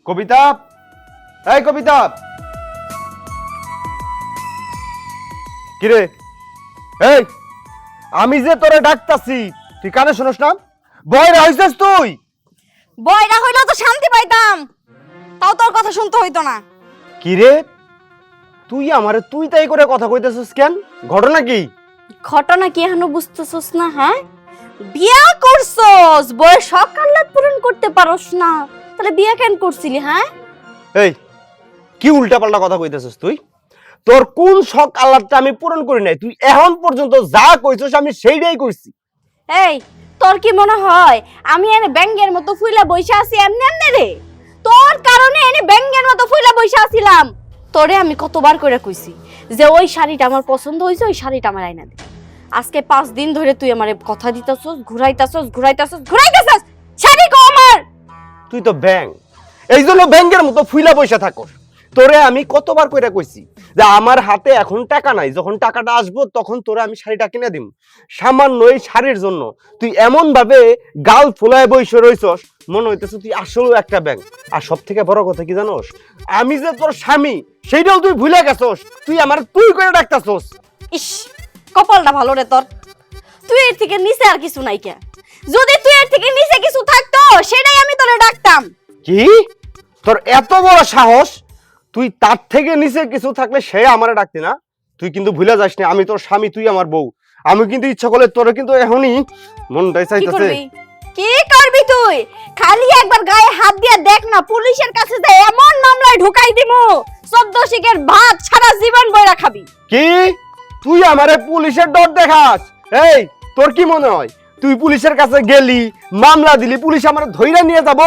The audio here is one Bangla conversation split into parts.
কবিতা, এই কবিতা, কিরে? এই আমি যে তোরে ডাকতাছি তুই কানে শুনস না? বয়রা হইছিস তুই? বয়রা হইলেও তো শান্তি পাইতাম, তাও তোর কথা শুনতে হইতো না। কিরে তুই আমারে তুই তাই করে কথা কইতেছিস কেন? ঘটনা কি? ঘটনা কি এখনো বুঝতেছস না? হ্যাঁ, বিয়া করছস, বউয়ের শখ আহ্লাদ পূরণ করতে পারস না, তাহলে বিয়া কেন করছিলি? হ্যাঁ, এই কি উল্টাপাল্টা কথা কইতেছিস তুই? তোর কোন শখ আহ্লাদটা আমি পূরণ করি নাই? তুই এখন পর্যন্ত যা কইছস আমি সেইটাই কইছি। এই তোর কি মনে হয় আমি এনে ব্যাঙ্গের মতো ফুইলা বইসা আছি এমনি এমনি রে? তোর কারণে এনে ব্যাঙ্গের মতো ফুইলা বইসা আছিলাম। তোরে আমি কতবার কইরা কইছি যে ওই শাড়িটা আমার পছন্দ হইছে, ওই শাড়িটা আমার আইনা দে। আজকে 5 দিন ধরে তুই আমারে কথা দিতাছস, ঘুরাইতাছস, শাড়ি কো আমার। তুই তো ব্যাং, এই জন্য ব্যাংকের মতো ফুইলা পয়সা থাকস। তোরে আমি কতবার কইরা কইছি যে আমার হাতে এখন টাকা নাই, যখন টাকাটা আসবো তখন তোরে আমি শাড়িটা কিনে দিম। সামান্য এই শাড়ির জন্য তুই এমন ভাবে গাল ফুলায় বইসে রইছস, মনে হইতেছে তুই আসলেও একটা ব্যাং। আর সব থেকে বড় কথা কি জানোস? আমি যে তোর স্বামী সেইটাও তুই ভুলে গেছস। তুই আমার তুই করে ডাকতাছস। ইস, কপালটা ভালো রে তোর। তুই এর থেকে নিচে আর কিছু নাই কে? যদি তুই এর থেকে নিচে কিছু থাকতো সেটাই আমি তোরে ডাকতাম। কি তোর এত বড় সাহস? তুই তার থেকে নিচে কিছু থাকলে সে আমারে ডাকতি না? তুই কিন্তু ভুলে যাস না আমি তোর স্বামী, তুই আমার বউ। আমি কিন্তু ইচ্ছা করলে তোরে কিন্তু এখনই মনটাই চাইতেছে। কি করবি তুই? খালি একবার গায়ে হাত দিয়ে দেখ না, পুলিশের কাছে যে এমন মামলায় ঢুকাই দিমু 14 শিকের ভাত সারা জীবন বইরা খাবি। কি তুই আমারে পুলিশের ডর দেখাস? এই তোর কি মনে হয় তুই পুলিশের কাছে গেলি, মামলা দিলি, পুলিশ আমার ধইরা নিয়ে যাব?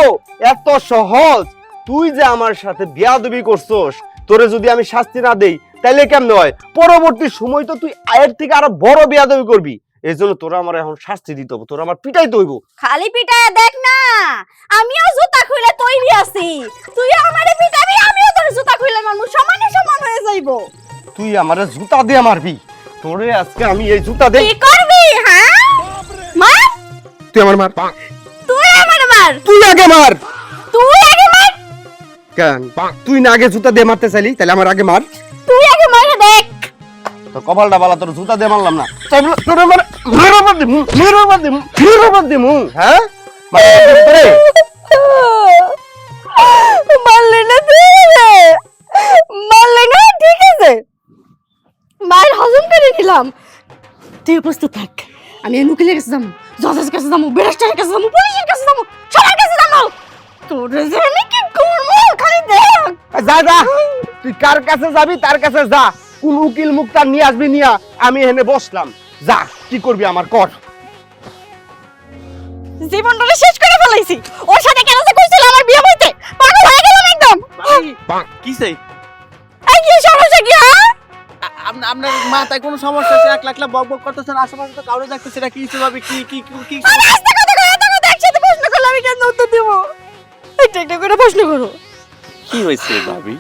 এত সহজ? তুই যে আমার সাথে বেয়াদবি করছস, তোরে যদি আমি শাস্তি না দেই তাইলে কেমনে হয়? পরবর্তী সময় তো তুই আয়ের থেকে আরো বড় বেয়াদবি করবি। এই জন্য তোরা আমার এখন শাস্তি দিতে হবে, তোরা আমার পিটাইতে হইব। খালি পিটায় দেখ না, আমিও জুতা খুলে তৈরি আছি। তুই আমারে পিটাবি, আমিও তোর জুতা খুলে মারমু, সমানে সমান হয়ে যাইবো। তুই আমারে জুতা দিয়ে মারবি? তোরে আজকে আমি এই জুতা দে। কি করবি? হ্যাঁ, মার। তুই আমার মার। তুই আমারে মার। তুই আগে মার। তুই আগে মার। কেন তুই না আগে জুতা দিয়ে মারতে চাইলি? তাহলে আমার আগে মার। তুই আগে মারে দেখ। তোর কপালটা বালা, তোর জুতা দিয়ে মারলাম না। হ্যাঁ মারলে না তুই রে, মারলে না, ঠিক আছে, মায়ের হজম করে নিলাম। তুই প্রস্তুত থাক, আমি এই উকিলের কাছে যাবো, জজের কাছে যাবো, ব্যারিস্টারের কাছে যাবো, পুলিশের কাছে যাবো, সবার কাছে যাবো। তোর যে আমি কি করবো খালি দেখ। যা যা, তুই কার কাছে যাবি তার কাছে যা। কোন উকিল মুক্তার নিয়ে আসবি, নিয়া আমি এখানে বসলাম। যা, কি করবি আমার কর। জীবনটা শেষ করে ফেলাইছি। ওর সাথে কেন যে কইছিল আমার বিয়ে হইতে, পাগল হয়ে গেলাম একদম। কিসে? এই কি সমস্যা কি? হ্যাঁ, আপনার মাথায় কোনো সমস্যা আছে? 1 লাখ লাখ বক বক করতেছেন, আশেপাশে তো কাউরে দেখতেছি না। কি ভাবে কি কি কি আরে আস্তে কথা কই, এত কথা একসাথে প্রশ্ন করলে আমি কেন উত্তর দেব? একটা একটা করে প্রশ্ন করো। কি হয়েছে ভাবি?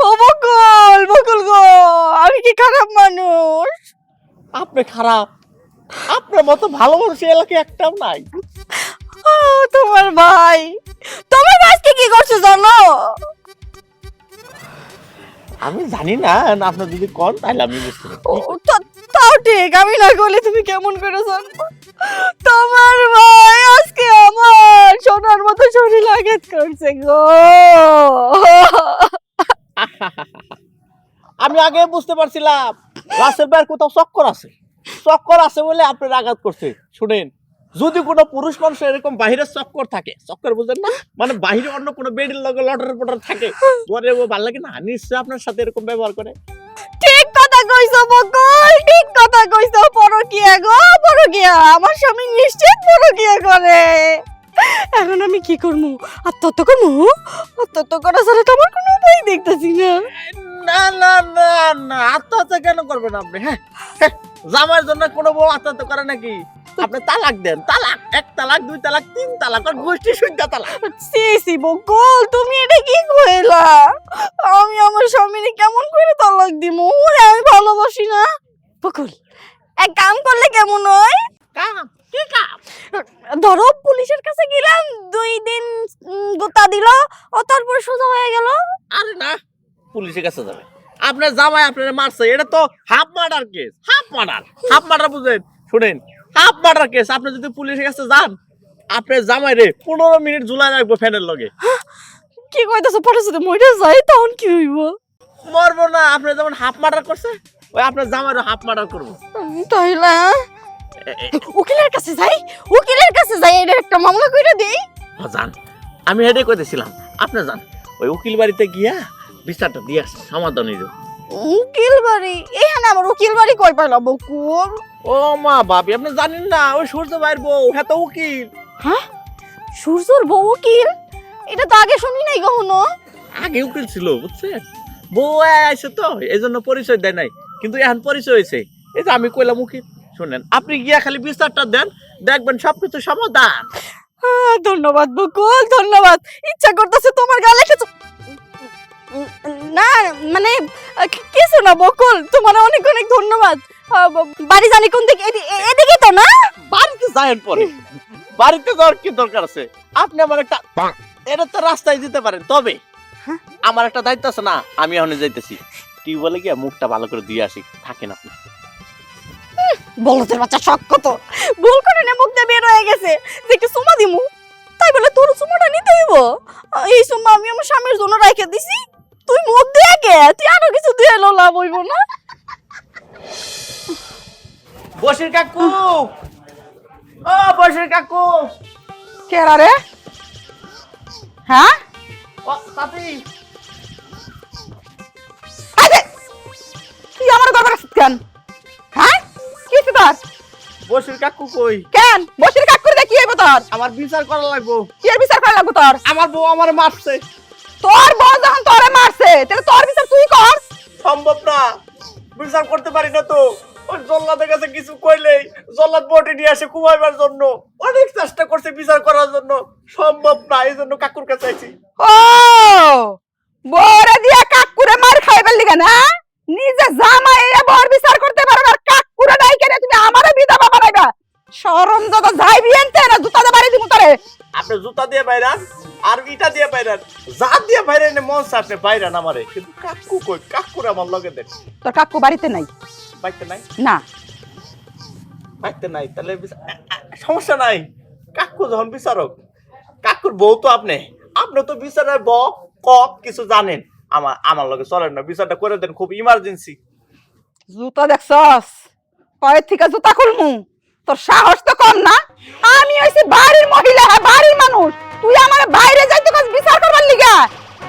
ও বকুল, বকুল গো, আমি কি খারাপ মানুষ? আপনি খারাপ? আপনার মতো ভালো মানুষ এই এলাকায় একটাও নাই। তোমার ভাই, তোমার আজকে কি করছে জানো? আমি জানি না, আপনি যদি কোন তাহলে আমি বুঝতে পারি। তাও ঠিক, আমি না করলে তুমি কেমন করে জানবো? তোমার ভাই আজকে আমার সোনার মতো শরীর আঘাত করছে গো। আমি আগে বুঝতে পারছিলাম রাসেল ভাইয়ের কোথাও চক্কর আছে বলে আপনার আঘাত করছে। শুনেন, যদি কোনো পুরুষ মানুষ এরকম বাহিরের চক্কর থাকে, চক্কর বুঝেন না, মানে বাহিরে অন্য কোনো বেডের লগে লটার পটার থাকে, ঘরে ও ভালো লাগে না, নিশ্চয় আপনার সাথে এরকম ব্যবহার করে। ঠিক কথা কইছো বকুল, ঠিক কথা কইছো। পরকিয়া গো, পরকিয়া, আমার স্বামী নিশ্চিত পরকিয়া করে। এখন আমি কি করবো? আত্মহত্যা করবো? আত্মহত্যা করা ছাড়া তো আমার কোনো উপায় দেখতেছি না। না না না না, আত্মহত্যা কেন করবেন আপনি? হ্যাঁ, জামাইয়ের জন্য কোনো বউ আত্মহত্যা করে নাকি? আপনি তালাক দেন, তালাক, 1 তালাক, 2 তালাক, 3 তালাক, আর গোষ্ঠী শুদ্ধা তালাক। সি সি বকুল, তুমি এটা কি কইলা? আমি আমার স্বামীকে কেমন করে তালাক দিমু? ওরে আমি ভালোবাসি না। বকুল, এক কাম করলে কেমন হয়? কাম কি কাম? ধরো পুলিশের কাছে গেলাম 2 দিন গোতা দিল ও তারপর সোজা হয়ে গেল। আরে না, পুলিশের কাছে যাবে। আপনার জামাই আপনার মারছে, এটা তো half murder case. Half murder বুঝেন? শুনেন, হাফ মার্ডার কেস। আপনি যদি পুলিশের কাছে যান, আপনার জামাই রে 15 মিনিট ঝুলাই রাখবো ফ্যানের লগে। কি কইতাছো? পরে যদি মইটা যাই তখন কি হইব? মরবো না। আপনি যেমন হাফ মার্ডার করছে, ওই আপনার জামাইরও হাফ মার্ডার করবো। তাইলে উকিলের কাছে যাই, এটা একটা মামলা কইরা দেই। যান, আমি হেডে কইতেছিলাম আপনি যান, ওই উকিল বাড়িতে গিয়া বিচারটা দিয়ে আসেন, সমাধান হইল। উকিল বাড়ি? এখানে আমার উকিল বাড়ি কই পাইলা বকুল? ও মা বাপি, আপনি জানেন না ওই সূর্য ভাইয়ের বউ হ্যাঁ তো উকিল। হ্যাঁ, সূর্যর বউ উকিল? এটা তো আগে শুনি নাই কখনো। আগে উকিল ছিল বুঝছেন, বউ আইছে তো এই জন্য পরিচয় দেয় নাই, কিন্তু এখন পরিচয় হয়েছে। এই যে আমি কইলাম উকিল। শুনেন, আপনি গিয়া খালি বিচারটা দেন, দেখবেন সবকিছু সমাধান। ধন্যবাদ বকুল, ধন্যবাদ। ইচ্ছা করতেছে তোমার গালে কিছু না, মানে কিছু না বকুল, তোমার অনেক অনেক ধন্যবাদ। বাড়ি জানি কোন দিকে? এদিকে তো না? বাড়িতে যায়েন পরে, বাড়িতে যাওয়ার কি দরকার আছে? আপনি আমার একটা এটা তো রাস্তায় দিতে পারেন, তবে আমার একটা দায়িত্ব আছে না, আমি এখন যাইতেছি টিউবওয়েলে গিয়া মুখটা ভালো করে দিয়ে আসি, থাকেন আপনি। বলতের বাচ্চা শখ কত, ভুল করে না মুখ দিয়ে বের হয়ে গেছে যে একটু চুমা দিমু, তাই বলে তোর চুমাটা নিতে হইব? এই চুমা আমি আমার স্বামীর জন্য রাইখে দিছি, তুই মুখ দিয়ে কে? তুই আরো কিছু দিয়ে এলো লাভ হইব না? বসির কাকু, ও বসির কাকু। কে রে? হ্যাঁ, ও সাথী, আরে তুই আমার গড়বড় করছিস কেন? হ্যাঁ, কি তোর? বসির কাকু কই? কেন বসির কাক করে কি হইব তোর? আমার বিচার করা লাগবো। কি এর বিচার করা লাগবে তোর? আমার বউ আমার মারছে। তোর বউ যখন তোরে মারছে তাহলে তোর বিচার তুই কর। সম্ভব না, বিচার করতে পারি না তো। ওই জল্লাদের কাছে কিছু কইলেই জল্লাদ বটি নিয়ে আসে কুমাইবার জন্য। অনেক চেষ্টা করছে বিচার করার জন্য, সম্ভব না। এই জন্য কাকুর কাছে আইছি। ও বউরে দিয়া কাক করে মার খাইবার লিগা না? নিজে জামাই এ বউর বিচার করতে পারো না, কাক করে নাই কেন তুমি আমারে বিধবা বানাইবা? শরম যত যাইবি এনতে না জুতা দে বাড়ি দিমু তোরে। আপনি জুতা দিয়ে বাইরান আর ইটা দিয়ে বাইরান, যা দিয়ে বাইরান মন আপনি বাইরান আমারে, কিন্তু কাকু কই? কাকুর আমার লগে দেন। তোর কাকু বাড়িতে নাই? বাইতে নাই? না। বাইতে নাই, তাহলে সমস্যা নাই। কাকু যখন বিচারক, কাকুর বউ তো আপনি, আপনি তো বিচারের কিছু জানেন। আমার লগে চলেন না, বিচারটা করে দেন, খুব ইমার্জেন্সি। জুতা দেখছস? পায়ের থেকে জুতা খুলমু? তোর সাহস তো কম না? আমি হইছি বাড়ির মহিলা, হ্যাঁ বাড়ির মানুষ। তুই আমার বাইরে যাইতে কাজ বিচার করবার লিগা?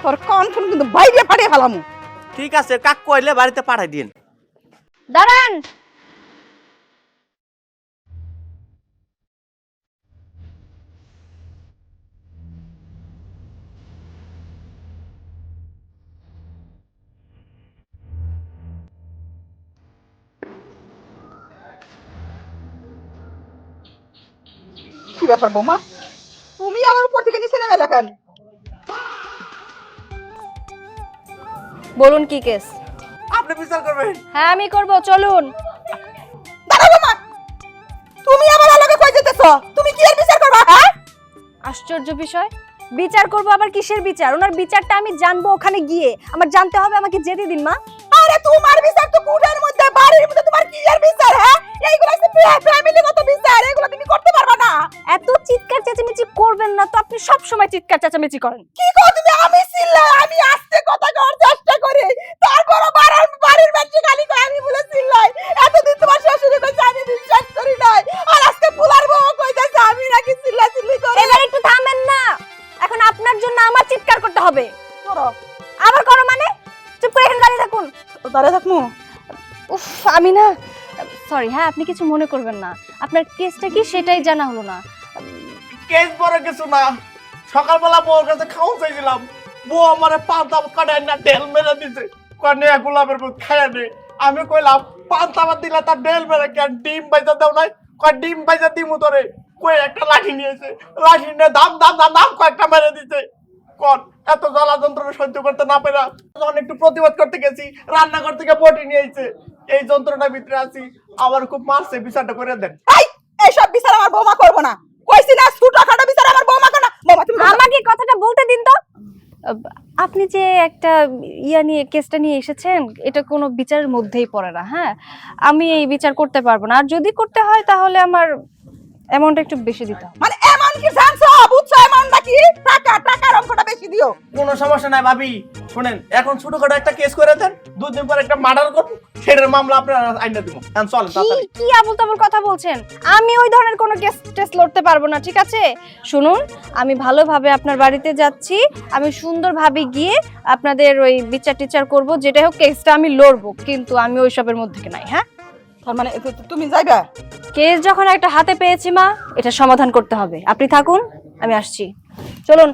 তোর কোন কিন্তু বাইরে ফাটিয়ে ফেলামু। ঠিক আছে, কাকু আইলে বাড়িতে পাঠাই দিন। দাঁড়ান, কি ব্যাপার বৌমা, তুমি আমার উপর থেকে নিচে নেমে দেখেন? বলুন কি কেস? আপনি বিচার করবেন? হ্যাঁ আমি করব, চলুন। দাঁড়া বৌমা, তুমি আমার আলোকে কই যেতেছ? তুমি কি এর বিচার করবা? হ্যাঁ, আশ্চর্য বিষয়, বিচার করব আবার কিসের বিচার? ওনার বিচারটা আমি জানবো ওখানে গিয়ে, আমার জানতে হবে, আমাকে যেতে দিন মা। আরে তোমার বিচার তো কুড়ের মধ্যে, বাড়ির মধ্যে, তোমার কি এর বিচার? হ্যাঁ, এইগুলো হচ্ছে ফ্যামিলিগত বিচার, এগুলো তুমি করতে পারবা না। এত চিৎকার চেঁচামেচি করবেন না তো, আপনি সব সময় চিৎকার চেঁচামেচি করেন। কি কো তুমি? আমি চিল্লাই, আমি আস্তে কথা কওয়ার চেষ্টা করি, তারপর বাড়ির মানুষ খালি কয় আমি বলে চিল্লাই। এতদিন তোমার শাশুড়ি কইছে আমি বিশ্বাস করি নাই, আর আজকে পোলার বউ কইতাছে আমি নাকি চিল্লাচিল্লি করি। এবার একটু থামেন না, এখন আপনার জন্য আমার চিৎকার করতে হবে। করো। আবার করো মানে? চুপ করে এখানে দাঁড়িয়ে থাকুন। দাঁড়িয়ে থাকমু? উফ, আমি না, সরি। হ্যাঁ, আপনি কিছু মনে করবেন না, আপনার কেসটা কি সেটাই জানা হলো না। কেস বড় কিছু না। সকালবেলা বউর কাছে খাওয়া চাইছিলাম, বউ আমারে পান্তা কাটায় না ঢেল মেরে দিছে, কনে গোলাপের মতো খাইয়া নে। আমি কইলাম পান্তা ভাত দিলা তার ঢেল মেরে কেন, ডিম বাইজা দাও নাই? কয় ডিম বাইজা দিমু তোরে। কই একটা লাঠি নিয়েছে, লাঠি নিয়ে দাম দাম দাম দাম কয়েকটা মেরে দিছে। কোন এত জ্বালা যন্ত্রণা সহ্য করতে না পেরা যখন একটু প্রতিবাদ করতে গেছি, রান্নাঘর থেকে বটি নিয়ে আইছে। এই যন্ত্রণার ভিতরে আছি, আমার খুব মারছে, বিচারটা করে দেন। এই এইসব বিচার আমার বৌমা করবো না। কইছি না ছোটখাটো বিচার আমার বৌমা করো না। বৌমা তুমি আমাকে কথাটা বলতে দিন তো। আপনি যে একটা নিয়ে কেসটা নিয়ে এসেছেন, এটা কোনো বিচারের মধ্যেই পড়ে না। হ্যাঁ, আমি এই বিচার করতে পারবো না, আর যদি করতে হয় তাহলে আমার অ্যামাউন্টটা একটু বেশি দিতে হবে। মানে এমন কি জানছো বুঝছো এমনটা কি? টাকার অঙ্কটা বেশি দিও। কোনো সমস্যা নাই ভাবি, শুনেন এখন ছোটখাটো একটা কেস করে দেন, 2 দিন পর একটা মার্ডার করব, সেটার মামলা আপনার আইনা দিব। এখন চলেন কি তাড়াতাড়ি। কি আবল তাবল কথা বলছেন? আমি ওই ধরনের কোনো কেস টেস লড়তে পারবো না, ঠিক আছে? শুনুন, আমি ভালোভাবে আপনার বাড়িতে যাচ্ছি, আমি সুন্দরভাবে গিয়ে আপনাদের ওই বিচার টিচার করব, যেটা হোক কেসটা আমি লড়বো, কিন্তু আমি ওইসবের মধ্যে নাই। হ্যাঁ, তার মানে তুমি যাইবা? কেস যখন একটা হাতে পেয়েছি মা, এটা সমাধান করতে হবে। আপনি থাকুন, আমি আসছি। চলুন।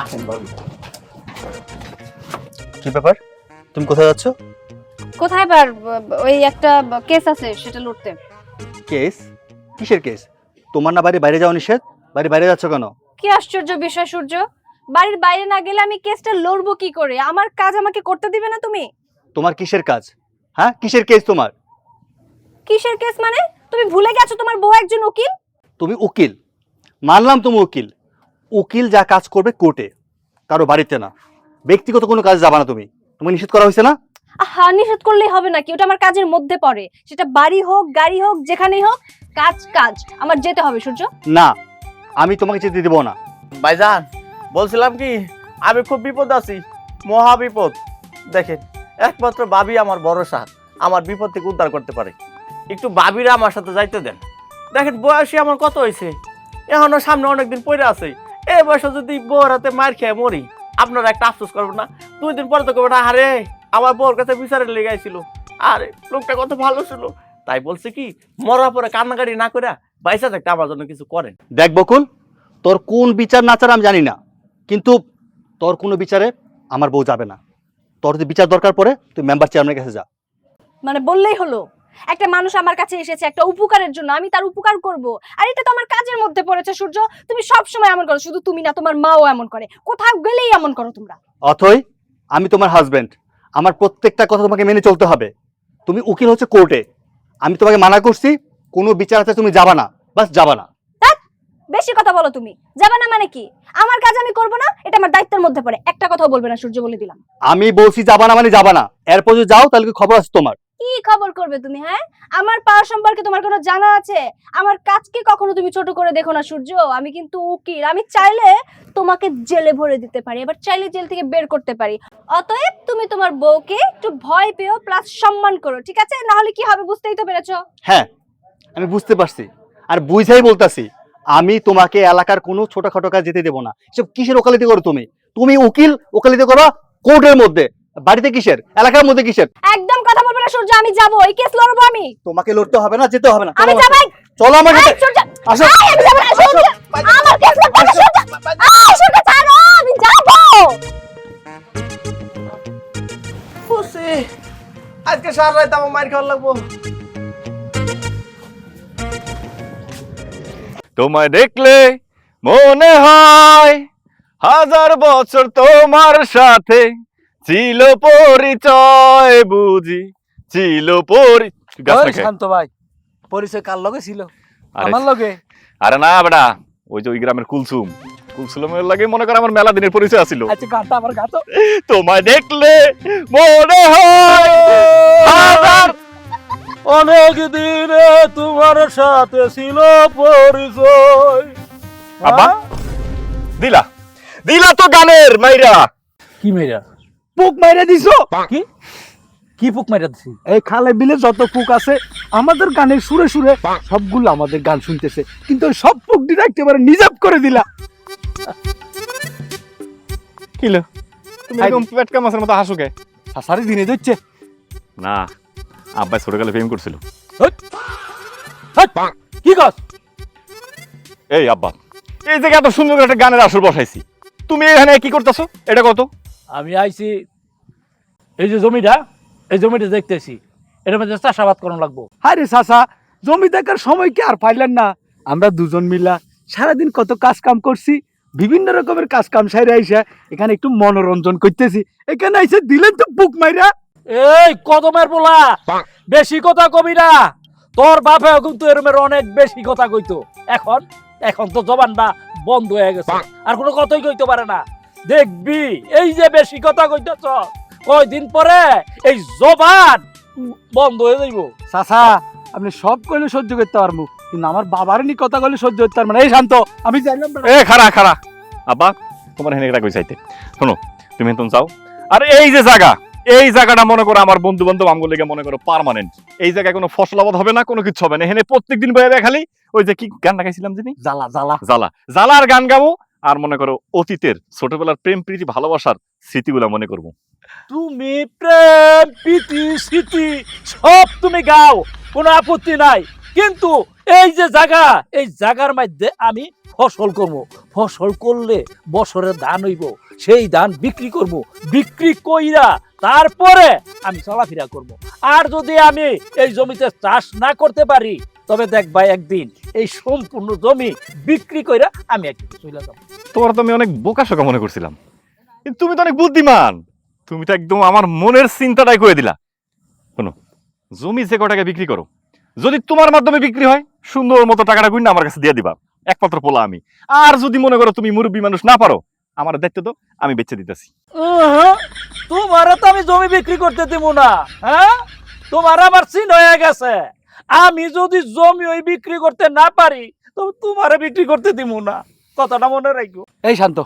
আসেন ভাবি। কি ব্যাপার, তুমি কোথায় যাচ্ছ? কোথায় বার? ওই একটা কেস আছে, সেটা লড়তে। কেস? কিসের কেস? তোমার না বাড়ি বাইরে যাওয়া নিষেধ, বাড়ি বাইরে যাচ্ছ কেন? কি আশ্চর্য বিষয় সূর্য, বাড়ির বাইরে না গেলে আমি কেসটা লড়বো কি করে? আমার কাজ আমাকে করতে দিবে না তুমি? তোমার কিসের কাজ? হ্যাঁ, কিসের কেস তোমার? কিসের কেস মানে? তুমি ভুলে গেছো তোমার বউ একজন উকিল। তুমি উকিল, মানলাম তুমি উকিল। উকিল যা কাজ করবে কোর্টে, কারো বাড়িতে না। ব্যক্তিগত কোনো কাজ যাবা না তুমি, তোমাকে নিষেধ করা হয়েছে না? হ্যাঁ, নিষেধ করলেই হবে নাকি? ওটা আমার কাজের মধ্যে পড়ে, সেটা বাড়ি হোক গাড়ি হোক যেখানেই হোক, কাজ কাজ, আমার যেতে হবে সূর্য। না, আমি তোমাকে যেতে দেবো না। ভাইজান বলছিলাম কি, আমি খুব বিপদ আছি, মহা বিপদ। দেখেন একমাত্র ভাবি আমার ভরসা, আমার বিপদ থেকে উদ্ধার করতে পারে। একটু ভাবিরা আমার সাথে যাইতে দেন। দেখেন বয়সী আমার কত হয়েছে, এখনো সামনে অনেকদিন পড়ে আছে। এই বয়সে যদি বউর হাতে মার খেয়ে মরি, আপনারা একটা আফসোস করবেন না? 2 দিন পরে তো কবে না, আরে আমার বউর কাছে বিচারের লেগে আইছিল, আরে লোকটা কত ভালো ছিল। তাই বলছে কি, মরার পরে কান্নাকাটি না করে বাইসা থাকতে আমার জন্য কিছু করেন। দেখ বকুল, তোর কোন বিচার না চার আমি জানি না, কিন্তু তোর কোনো বিচারে আমার বউ যাবে না। তোর যদি বিচার দরকার পড়ে তুই মেম্বার চেয়ারম্যানের কাছে যা। মানে বললেই হলো? একটা মানুষ আমার কাছে এসেছে একটা উপকারের জন্য, আমি তার উপকার করব, আর এটা তো আমার কাজের মধ্যে পড়েছে সূর্য। তুমি সব সময় এমন করো, শুধু তুমি না, তোমার মাও এমন করে, কোথাও গেলেই এমন করো তোমরা। অথই, আমি তোমার হাজবেন্ড, আমার প্রত্যেকটা কথা তোমাকে মেনে চলতে হবে। তুমি উকিল হচ্ছে কোর্টে, আমি তোমাকে মানা করছি কোনো বিচার আছে তুমি যাবা না, বাস যাবা না। ধ্যাৎ, বেশি কথা বলো তুমি। যাবে না মানে কি? আমার কাজ আমি করব না, এটা আমার দায়িত্বের মধ্যে পড়ে। একটা কথাও বলবে না সূর্য, বলে দিলাম। আমি বলছি যাবা না মানে যাবা না, এরপর যদি যাও তাহলে কি খবর আছে তোমার? কি খবর করবে তুমি? হ্যাঁ, আমার পাওয়ার সম্পর্কে তোমার কোনো জানা আছে? আমার কাজকে কখনো তুমি ছোট করে দেখো না সূর্য। আমি কিন্তু উকিল, আমি চাইলে তোমাকে জেলে ভরে দিতে পারি, এবার চাইলে জেল থেকে বের করতে পারি। অতএব তুমি তোমার বউকে একটু ভয় পেও, প্লাস সম্মান করো, ঠিক আছে? না হলে কি হবে বুঝতেই তো পেরেছো। হ্যাঁ, আমি বুঝতে পারছি, আর বুঝাই বলতাছি, আমি তোমাকে এলাকার কোনো ছোটখাটো কাজ যেতে দেবো না। এসব কিসের ওকালতি করো তুমি? তুমি উকিল, ওকালতি করো কোর্টের মধ্যে, বাড়িতে কিসের, এলাকার মধ্যে কিসের? একদম কথা বলবে না সূর্য, আমি যাবো, এই কেস লড়বো আমি। তোমাকে লড়তে হবে না, যেতে হবে না। আমি চলো আমার যাবাই। সাথে। চলো আমার সাথে। এই সূর্য, আসো। এই আমি যাবো না সূর্য, আমার কেস লড়বো না সূর্য। এই সূর্য ছাড়ো, আমি যাবো। খুশি, আজকে সারা রাত আমার মার খাওয়া লাগবো। তোমায় দেখলে মনে হয় 1000 বছর তোমার সাথে ছিল পরিচয়, বুঝি ছিল শান্ত ভাই, পরিচয় কার লগে ছিল? আরে- আমার লগে? আরে না বেটা, ওই যে ওই গ্রামের কুলসুমের লাগে মনে করে আমার মেলা দিনের পরিচয় আছিল। আচ্ছা গানটা আমার গাতো। তোমায় দেখলে মনে হয় 1000 অনেক দিনে তোমার সাথে ছিল পরিচয়। আব্বা দিলা দিলা তো গানের মাইরা। কি মেরা? পুক মাইরা দিছো? কি কি পুক মাইরা দিছি? এই খালে বিলে যত পুক আছে আমাদের গানের সুরে সুরে সবগুলো আমাদের গান শুনতেছে, কিন্তু ওই সব পুক দিয়ে একেবারে নিজাব করে দিলা। কিলো তুমি এরকম পেটকা মাছের মতো হাসুকে? সারি দিনে দিচ্ছে না, আব্বা ছোটকালে প্রেম করছিল। কি কস? এই আব্বা, এই জায়গায় এত সুন্দর করে একটা গানের আসর বসাইছি, তুমি এখানে কি করতেছো এটা কত? আমি আইছি এই যে জমিটা, এই জমিটা দেখতেছি, এটার মধ্যে চাষাবাদ করা লাগবো। আরে চাষা, জমি দেখার সময় কি আর পাইলেন না? আমরা দুজন মিলা সারাদিন কত কাজ কাম করছি, বিভিন্ন রকমের কাজ কাম সাইরে আইসা এখানে একটু মনোরঞ্জন করতেছি, এখানে আইসা দিলেন তো বুক মাইরা। এই কদমের পোলা, বেশি কথা কবি না। তোর বাপে কিন্তু এরমের অনেক বেশি কথা কইতো। এখন এখন তো জবানটা বন্ধ হয়ে গেছে, আর কোনো কথাই কইতে পারে না। দেখবি এই যে বেশি কথা কইতেছ, কয়দিন পরে এই জবান বন্ধ হয়ে যাইব। চাচা আপনি সব কইলে সহ্য করতে পারবো, কিন্তু আমার বাবার নি কথা কইলে সহ্য করতে পারবো না। এই শান্ত, আমি জানলাম না। এ খারা খারা আব্বা, তোমার হেনে কই চাইতে শোনো, তুমি এখন যাও। আর এই যে জায়গা, এই জায়গাটা মনে করো আমার বন্ধু বান্ধব আমগুলো লেগে মনে করো পার্মানেন্ট। এই জায়গায় কোনো ফসলাবাদ হবে না, কোনো কিছু হবে না। এখানে প্রত্যেকদিন বয়ে খালি ওই যে কি গানটা গাইছিলাম জানি, জ্বালা জ্বালা জ্বালা জ্বালার গান গাবো। আর মনে করো অতীতের ছোটবেলার প্রেম প্রীতি ভালোবাসার স্মৃতিগুলা মনে করবো। তুমি প্রেম প্রীতি স্মৃতি সব তুমি গাও, কোনো আপত্তি নাই। কিন্তু এই যে জায়গা, এই জায়গার মধ্যে আমি ফসল করব। ফসল করলে বছরের ধান হইব, সেই ধান বিক্রি করব। বিক্রি কইরা তারপরে আমি চলাফেরা করব। আর যদি আমি এই জমিতে চাষ না করতে পারি, তবে দেখবা একদিন এই সম্পূর্ণ জমি বিক্রি কইরা আমি একদিন চলে যাব। তোমার তো আমি অনেক বোকাশোকা মনে করছিলাম, কিন্তু তুমি তো অনেক বুদ্ধিমান। তুমি তো একদম আমার মনের চিন্তাটাই করে দিলা। শোনো, জমি যে কটাকা বিক্রি করো, যদি তোমার মাধ্যমে বিক্রি হয়, সুন্দর মতো টাকাটা গুণ আমার কাছে দিয়ে দিবা। একমাত্র পোলা আমি। আর যদি মনে করো তুমি মুরব্বী মানুষ না পারো, আমার দায়িত্ব তো আমি বেচে দিতেছি। তোমারে তো আমি জমি বিক্রি করতে দিব না। হ্যাঁ, তোমার আমার চিন হয়ে গেছে। আমি যদি জমি ওই বিক্রি করতে না পারি, তো তোমারে বিক্রি করতে দিব না। কথাটা মনে রাখো। এই শান্ত,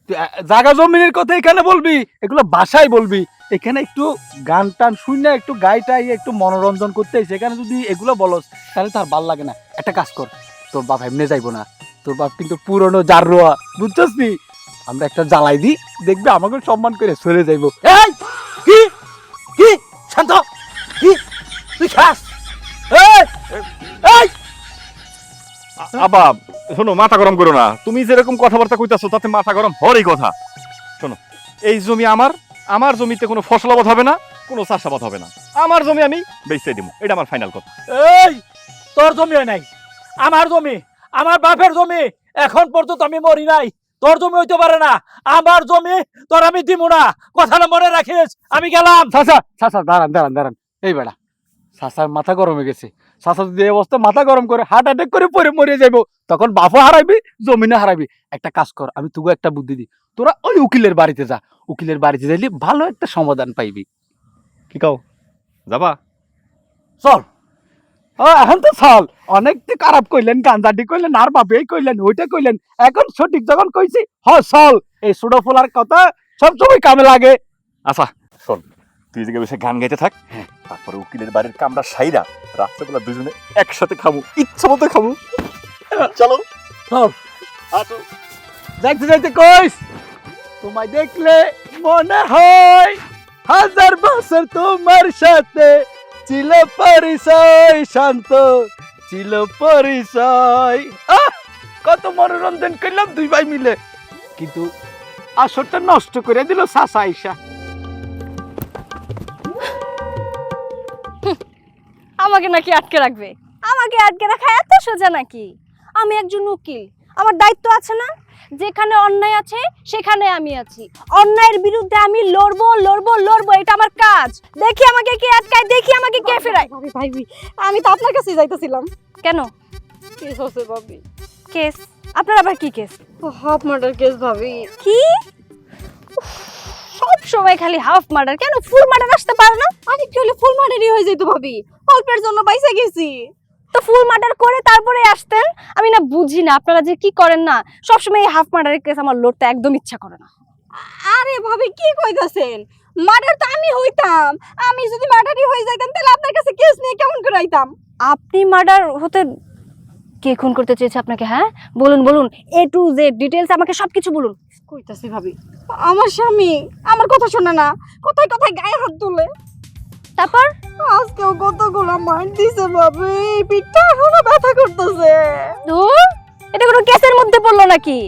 তুই জায়গা জমিনের কথা এখানে বলবি, এগুলো বাসায় বলবি। এখানে একটু গান টান শুনে একটু গাইটাই একটু মনোরঞ্জন করতে, সেখানে যদি এগুলো বলস তাহলে তো আর ভাল লাগে না। একটা কাজ কর, তোর বাপ এমনি যাইবো না, তোর বাপ কিন্তু পুরনো জাররোয়া, বুঝছস নি? আমরা একটা জ্বালাই দিই, দেখবি আমাকে সম্মান করে চলে যাইবো। এই কি কি শান্ত, কি তুই খাস? এই এই আবা শোনো, মাথা গরম করো না। তুমি যেরকম কথাবার্তা কইতাছো তাতে মাথা গরম হরই কথা। শোনো, এই জমি আমার, আমার জমিতে কোনো ফসলাবাদ হবে না, কোনো চাষাবাদ হবে না। আমার জমি আমি বেচে দিব, এটা আমার ফাইনাল কথা। এই তোর জমি হয় নাই, আমার জমি, আমার বাপের জমি। এখন পর্যন্ত আমি মরি নাই, তোর জমি হইতে পারে না। আমার জমি তোর আমি দিব না, কথাটা মনে রাখিস। আমি গেলাম। চাচা চাচা দাঁড়ান দাঁড়ান দাঁড়ান, এই বেড়া চাচার মাথা গরম হয়ে গেছে। চাচা যদি এই অবস্থা মাথা গরম করে হার্ট অ্যাটাক করে পরে মরে যাইবো, তখন বাপও হারাইবি, জমিনে হারাইবি। একটা কাজ কর, আমি তোকে একটা বুদ্ধি দিই, তোরা ওই উকিলের বাড়িতে যা। উকিলের বাড়িতে যাইলে ভালো একটা সমাধান পাইবি। কি কাও যাবা? চল। এখন তো চল, অনেক তো খারাপ কইলেন, গাঞ্জাটি কইলেন, আর বাপে কইলেন, ওইটা কইলেন। এখন সঠিক যখন কইছি, চল। এই ছোট ফোলার কথা সবসময় কামে লাগে। আচ্ছা শোন, তুই যে বসে গান গাইতে থাক, তারপরে উকিলের বাড়ির কামরা সাইরা রাত্রেবেলা দুজনে একসাথে খাবো, ইচ্ছা মতো খাবো। চলো চল। যাইতে যাইতে কইস, তোমায় দেখলে মনে হয় 1000 বছর তোমার সাথে ছিল পরিচয়। শান্ত ছিল পরিচয়। কত মনোরঞ্জন করলাম দুই ভাই মিলে, কিন্তু আসরটা নষ্ট করে দিল চাচা আইসা। আমাকে নাকি আটকে রাখবে? আমাকে আটকে রাখা এত সোজা নাকি? আমি একজন উকিল, আমার দায়িত্ব আছে না? যেখানে অন্যায় আছে সেখানে আমি আছি। অন্যায়ের বিরুদ্ধে আমি লড়বো লড়বো লড়বো, এটা আমার কাজ। দেখি আমাকে কে আটকায়, দেখি আমাকে কে ফেরায়। ভাবি, আমি তো আপনার কাছেই যাইতেছিলাম। কেন? কেস হচ্ছে ভাবি। কেস? আপনার আবার কি কেস? হাফ মার্ডার কেস ভাবি। কি? সব সময় খালি হাফ মার্ডার, কেন ফুল মার্ডার আসতে পারে না? আরেকটু হলে ফুল মার্ডারই হয়ে যেত ভাবি। অল্পের জন্য বাইসা গেছি, তো ফুল মার্ডার করে তারপরে আসতেন। আমি না বুঝি না আপনারা যে কি করেন না, সবসময় এই হাফ মার্ডারের কেস আমার লড়তে একদম ইচ্ছা করে না। আরে ভাবি কি কইতাছেন? মার্ডার তো আমি হইতাম। আমি যদি মার্ডারই হয়ে যাইতাম তাহলে আপনার কাছে কেস নিয়ে কেমন করে আইতাম? আপনি মার্ডার হতে কে খুন করতে চেয়েছে আপনাকে? হ্যাঁ বলুন বলুন, A to Z ডিটেইলস আমাকে সবকিছু বলুন। কইতাছি ভাবি, আমার স্বামী আমার কথা শোনে না, কথায় কথায় গায়ে হাত তোলে। তারপর আজকেও কতগুলো মার দিছে ভাবি, পিঠটা এখনো ব্যথা করতেছে। ধুর, এটা কোনো কেসের মধ্যে পড়লো নাকি?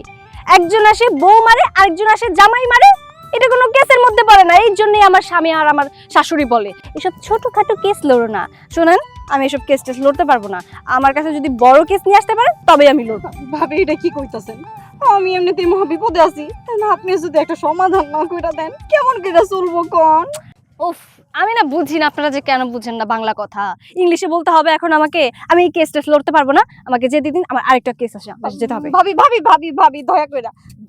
একজন আসে বউ মারে, আরেকজন আসে জামাই মারে, এটা কোনো কেসের মধ্যে পড়ে না। এই জন্যই আমার স্বামী আর আমার শাশুড়ি বলে এসব ছোটখাটো কেস লড়ো না। শোনেন, আমি এসব কেস টেস লড়তে পারবো না। আমার কাছে যদি বড় কেস নিয়ে আসতে পারেন তবেই আমি লড়বো। ভাবি এটা কি কইতাছেন? আমি এমনিতেই মহা বিপদে আছি, তাহলে আপনি যদি একটা সমাধান না কইরা দেন কেমন করে চলবো কোন? উফ, আমি না বুঝি না আপনারা যে কেন বুঝেন না বাংলা কথা। ইংলিশে বলতে হবে এখন আমাকে। আমি এই কেস টেস লড়তে পারবো না, আমাকে যেতে দিন। আমার আরেকটা কেস আছে, আমার যেতে হবে। ভাবি ভাবি ভাবি ভাবি